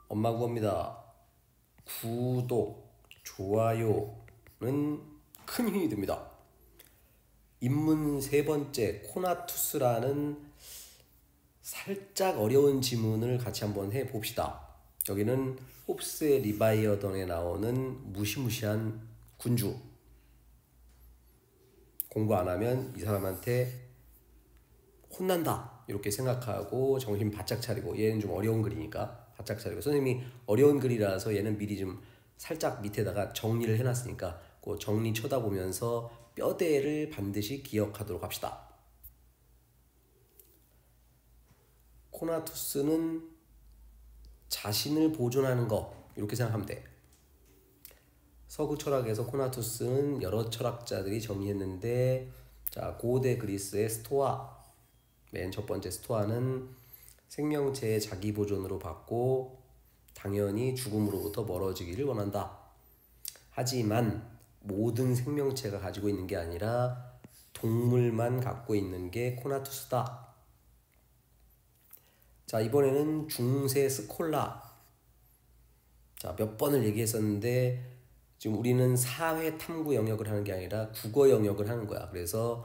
엄마 구호입니다. 구독, 좋아요는 큰 힘이 됩니다. 입문 세 번째, 코나투스라는 살짝 어려운 지문을 같이 한번 해봅시다. 여기는 홉스의 리바이어던에 나오는 무시무시한 군주. 공부 안 하면 이 사람한테 혼난다 이렇게 생각하고 정신 바짝 차리고, 얘는 좀 어려운 글이니까 바짝 차리고, 선생님이 어려운 글이라서 얘는 미리 좀 살짝 밑에다가 정리를 해놨으니까 그 정리 쳐다보면서 뼈대를 반드시 기억하도록 합시다. 코나투스는 자신을 보존하는 거 이렇게 생각하면 돼. 서구 철학에서 코나투스는 여러 철학자들이 정의했는데, 자, 고대 그리스의 스토아, 맨 첫 번째 스토아는 생명체의 자기 보존으로 받고 당연히 죽음으로부터 멀어지기를 원한다. 하지만 모든 생명체가 가지고 있는 게 아니라 동물만 갖고 있는 게 코나투스다. 자, 이번에는 중세 스콜라. 자, 몇 번을 얘기했었는데 지금 우리는 사회 탐구 영역을 하는 게 아니라 국어 영역을 하는 거야. 그래서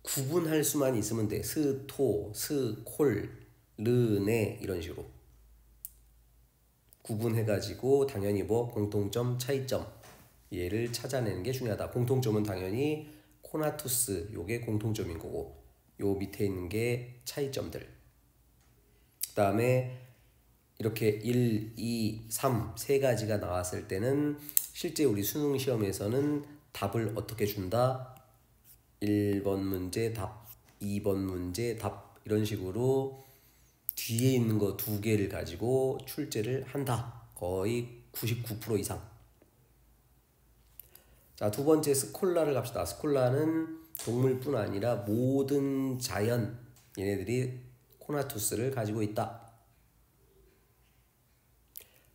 구분할 수만 있으면 돼. 스, 토, 스, 콜, 르, 네 이런 식으로 구분해가지고 당연히 뭐 공통점, 차이점 얘를 찾아내는 게 중요하다. 공통점은 당연히 코나투스 요게 공통점인 거고, 요 밑에 있는 게 차이점들. 그 다음에 이렇게 1, 2, 3 세 가지가 나왔을 때는 실제 우리 수능 시험에서는 답을 어떻게 준다? 1번 문제 답, 2번 문제 답 이런 식으로 뒤에 있는 거 두 개를 가지고 출제를 한다. 거의 99% 이상. 자, 두 번째 스콜라를 갑시다. 스콜라는 동물뿐 아니라 모든 자연, 얘네들이 코나투스를 가지고 있다.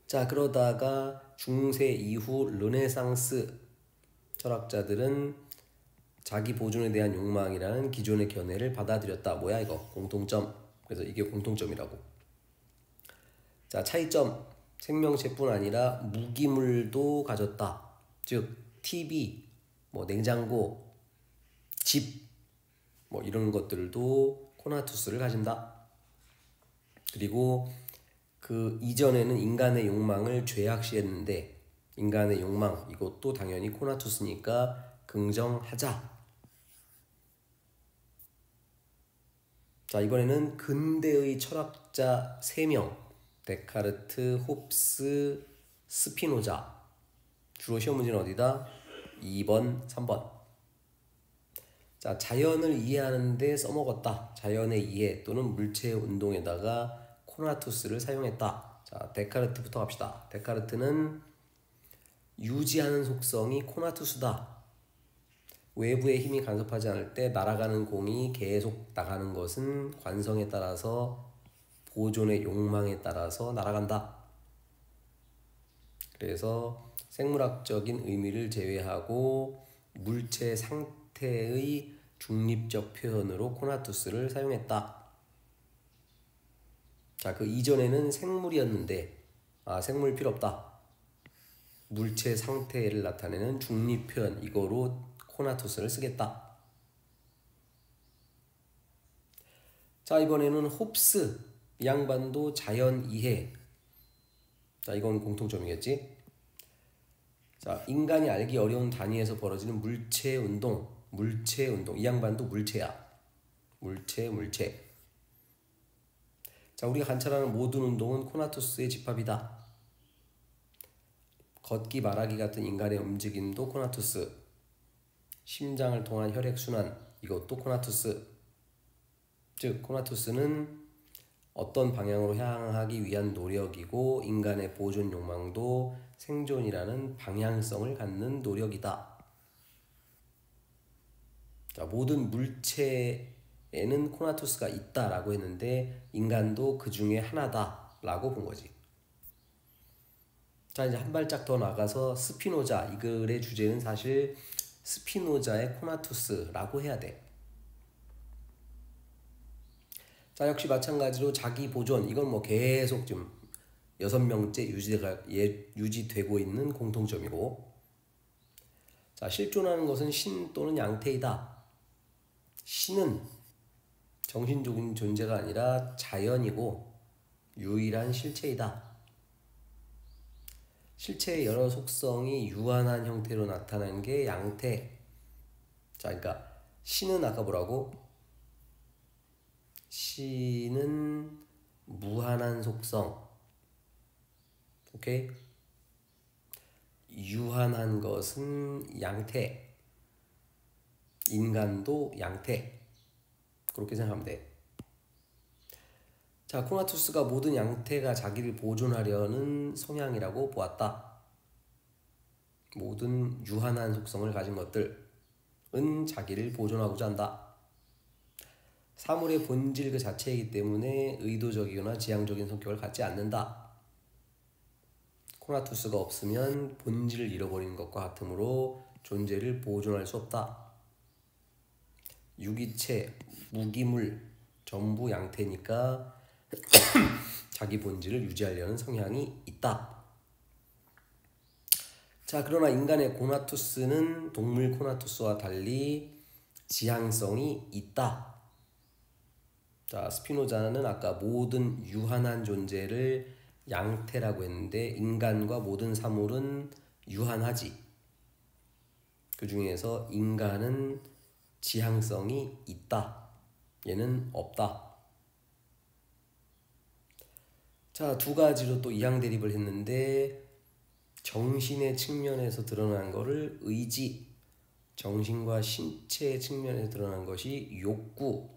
자, 그러다가 중세 이후 르네상스 철학자들은 자기 보존에 대한 욕망이라는 기존의 견해를 받아들였다. 뭐야 이거? 공통점. 그래서 이게 공통점이라고. 자, 차이점. 생명체뿐 아니라 무기물도 가졌다. 즉 TV, 뭐 냉장고, 집, 뭐 이런 것들도 코나투스를 가진다. 그리고 그 이전에는 인간의 욕망을 죄악시했는데, 인간의 욕망 이것도 당연히 코나투스니까 긍정하자. 자, 이번에는 근대의 철학자 3명, 데카르트, 홉스, 스피노자. 주로 시험 문제는 어디다? 2번, 3번. 자, 자연을 이해하는데 써먹었다. 자연의 이해 또는 물체의 운동에다가 코나투스를 사용했다. 자, 데카르트부터 갑시다. 데카르트는 유지하는 속성이 코나투스다. 외부의 힘이 간섭하지 않을 때 날아가는 공이 계속 나가는 것은 관성에 따라서, 보존의 욕망에 따라서 날아간다. 그래서 생물학적인 의미를 제외하고 물체 상태의 중립적 표현으로 코나투스를 사용했다. 자, 그 이전에는 생물이었는데 생물 필요 없다. 물체 상태를 나타내는 중립 표현, 이거로 코나투스를 쓰겠다. 자, 이번에는 홉스. 이 양반도 자연 이해. 자, 이건 공통점이겠지. 자, 인간이 알기 어려운 단위에서 벌어지는 물체 운동. 물체 운동. 이 양반도 물체야. 물체. 자, 우리가 관찰하는 모든 운동은 코나투스의 집합이다. 걷기, 말하기 같은 인간의 움직임도 코나투스. 심장을 통한 혈액순환, 이것도 코나투스. 즉 코나투스는 어떤 방향으로 향하기 위한 노력이고, 인간의 보존 욕망도 생존이라는 방향성을 갖는 노력이다. 자, 모든 물체에는 코나투스가 있다라고 했는데 인간도 그 중에 하나다라고 본 거지. 자, 이제 한 발짝 더 나가서 스피노자, 이 글의 주제는 사실 스피노자의 코나투스라고 해야 돼. 자, 역시 마찬가지로 자기 보존, 이건 뭐 계속 좀 6명째 유지되고 있는 공통점이고, 자, 실존하는 것은 신 또는 양태이다. 신은 정신적인 존재가 아니라 자연이고 유일한 실체이다. 실체의 여러 속성이 유한한 형태로 나타나는 게 양태. 자, 그러니까 신은 아까 뭐라고? 신은 무한한 속성. 오케이? 유한한 것은 양태. 인간도 양태. 그렇게 생각하면 돼. 자, 코나투스가 모든 양태가 자기를 보존하려는 성향이라고 보았다. 모든 유한한 속성을 가진 것들은 자기를 보존하고자 한다. 사물의 본질 그 자체이기 때문에 의도적이거나 지향적인 성격을 갖지 않는다. 코나투스가 없으면 본질을 잃어버리는 것과 같으므로 존재를 보존할 수 없다. 유기체, 무기물, 전부 양태니까 자기 본질을 유지하려는 성향이 있다. 자, 그러나 인간의 코나투스는 동물 코나투스와 달리 지향성이 있다. 자, 스피노자는 아까 모든 유한한 존재를 양태라고 했는데 인간과 모든 사물은 유한하지. 그 중에서 인간은 지향성이 있다. 얘는 없다. 자, 두 가지로 또 이항 대립을 했는데 정신의 측면에서 드러난 거를 의지, 정신과 신체의 측면에서 드러난 것이 욕구,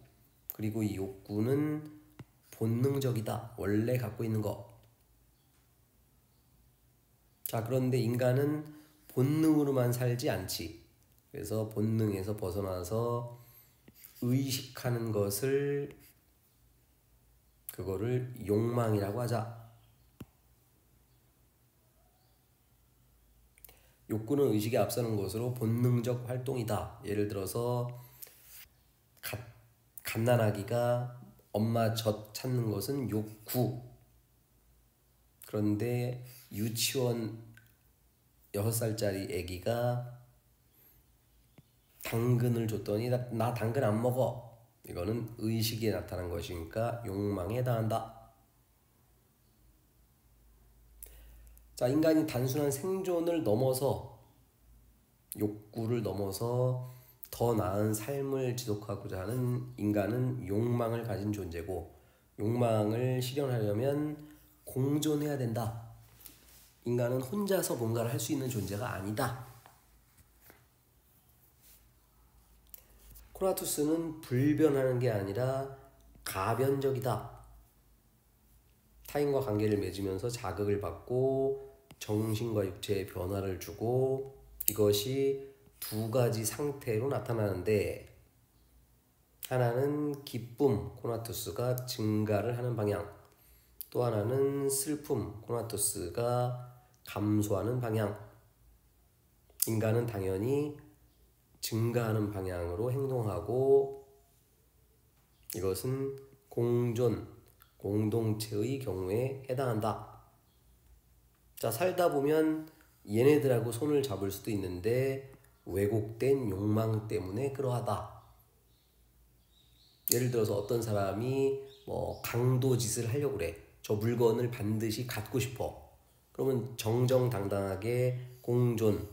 그리고 이 욕구는 본능적이다. 원래 갖고 있는 거. 자, 그런데 인간은 본능으로만 살지 않지. 그래서 본능에서 벗어나서 의식하는 것을 그거를 욕망이라고 하자. 욕구는 의식에 앞서는 것으로 본능적 활동이다. 예를 들어서 갓난아기가 엄마 젖 찾는 것은 욕구. 그런데 유치원 6살짜리 아기가 당근을 줬더니 나 당근 안 먹어. 이거는 의식에 나타난 것이니까 욕망에 해당한다. 자, 인간이 단순한 생존을 넘어서 욕구를 넘어서 더 나은 삶을 지속하고자 하는 인간은 욕망을 가진 존재고, 욕망을 실현하려면 공존해야 된다. 인간은 혼자서 뭔가를 할 수 있는 존재가 아니다. 코나투스는 불변하는 게 아니라 가변적이다. 타인과 관계를 맺으면서 자극을 받고 정신과 육체에 변화를 주고, 이것이 두 가지 상태로 나타나는데, 하나는 기쁨, 코나투스가 증가를 하는 방향, 또 하나는 슬픔, 코나투스가 감소하는 방향. 인간은 당연히 증가하는 방향으로 행동하고, 이것은 공존, 공동체의 경우에 해당한다. 자, 살다 보면 얘네들하고 손을 잡을 수도 있는데 왜곡된 욕망 때문에 그러하다. 예를 들어서 어떤 사람이 강도 짓을 하려고 그래. 저 물건을 반드시 갖고 싶어. 그러면 정정당당하게 공존,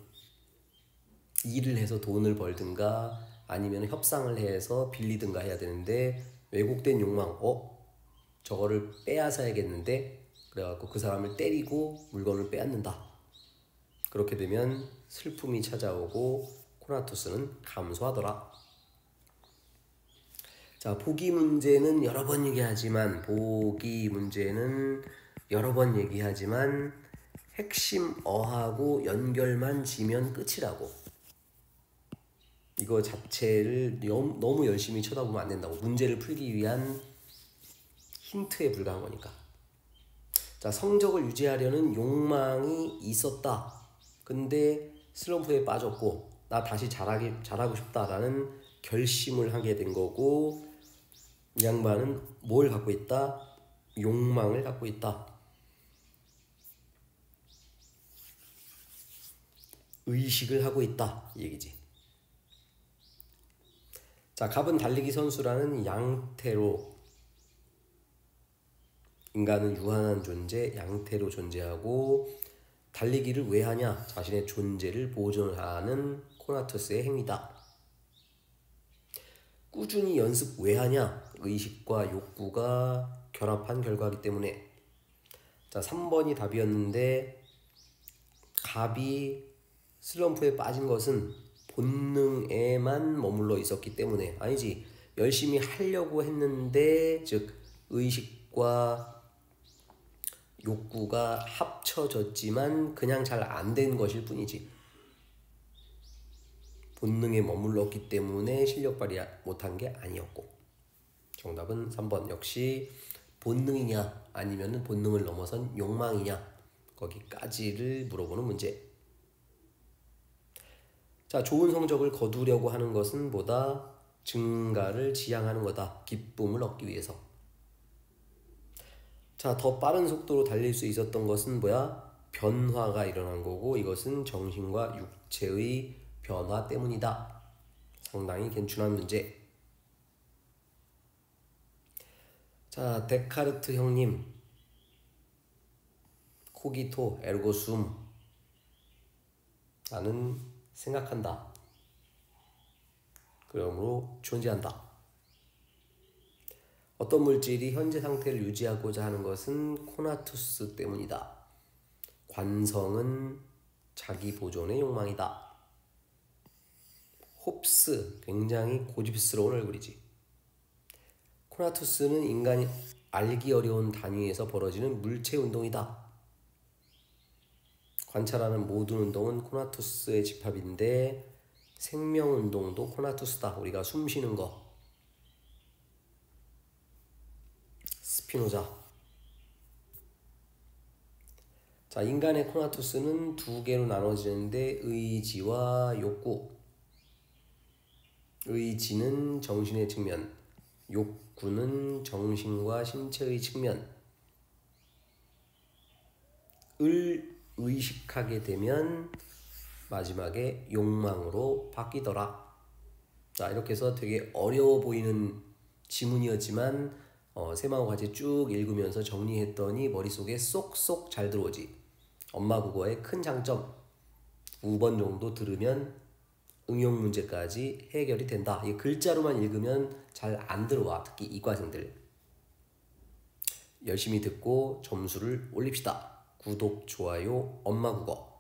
일을 해서 돈을 벌든가 아니면 협상을 해서 빌리든가 해야 되는데, 왜곡된 욕망, 저거를 빼앗아야겠는데, 그래갖고 그 사람을 때리고 물건을 빼앗는다. 그렇게 되면 슬픔이 찾아오고 코나투스는 감소하더라. 자, 보기 문제는 여러 번 얘기하지만 핵심 어하고 연결만 지면 끝이라고. 이거 자체를 너무 열심히 쳐다보면 안 된다고. 문제를 풀기 위한 힌트에 불과한 거니까. 자, 성적을 유지하려는 욕망이 있었다. 근데 슬럼프에 빠졌고 나 다시 잘하고 싶다라는 결심을 하게 된 거고, 이 양반은 뭘 갖고 있다? 욕망을 갖고 있다. 의식을 하고 있다 이 얘기지. 자, 갑은 달리기 선수라는 양태로, 인간은 유한한 존재, 양태로 존재하고 달리기를 왜 하냐? 자신의 존재를 보존하는 코나투스의 행위다. 꾸준히 연습 왜 하냐? 의식과 욕구가 결합한 결과이기 때문에. 자, 3번이 답이었는데 갑이 슬럼프에 빠진 것은 본능에만 머물러 있었기 때문에. 아니지, 열심히 하려고 했는데, 즉 의식과 욕구가 합쳐졌지만 그냥 잘 안 된 것일 뿐이지, 본능에 머물렀기 때문에 실력 발휘 못한 게 아니었고. 정답은 3번. 역시 본능이냐 아니면 본능을 넘어선 욕망이냐, 거기까지를 물어보는 문제. 자, 좋은 성적을 거두려고 하는 것은 뭐다? 증가를 지향하는 거다. 기쁨을 얻기 위해서. 자, 더 빠른 속도로 달릴 수 있었던 것은 뭐야? 변화가 일어난 거고, 이것은 정신과 육체의 변화 때문이다. 상당히 괜찮은 문제. 자, 데카르트 형님, 코기토 에르고 숨, 나는 생각한다, 그러므로 존재한다. 어떤 물질이 현재 상태를 유지하고자 하는 것은 코나투스 때문이다. 관성은 자기 보존의 욕망이다. 홉스, 굉장히 고집스러운 얼굴이지. 코나투스는 인간이 알기 어려운 단위에서 벌어지는 물체 운동이다. 관찰하는 모든 운동은 코나투스의 집합인데 생명 운동도 코나투스다. 우리가 숨 쉬는 거. 스피노자. 자, 인간의 코나투스는 두 개로 나눠지는데 의지와 욕구. 의지는 정신의 측면, 욕구는 정신과 신체의 측면을 의식하게 되면 마지막에 욕망으로 바뀌더라. 자, 이렇게 해서 되게 어려워 보이는 지문이었지만 새마을 과제 쭉 읽으면서 정리했더니 머릿속에 쏙쏙 잘 들어오지. 엄마 국어의 큰 장점, 9번 정도 들으면 응용 문제까지 해결이 된다. 이 글자로만 읽으면 잘 안 들어와. 특히 이과생들. 열심히 듣고 점수를 올립시다. 구독, 좋아요, 엄마 국어.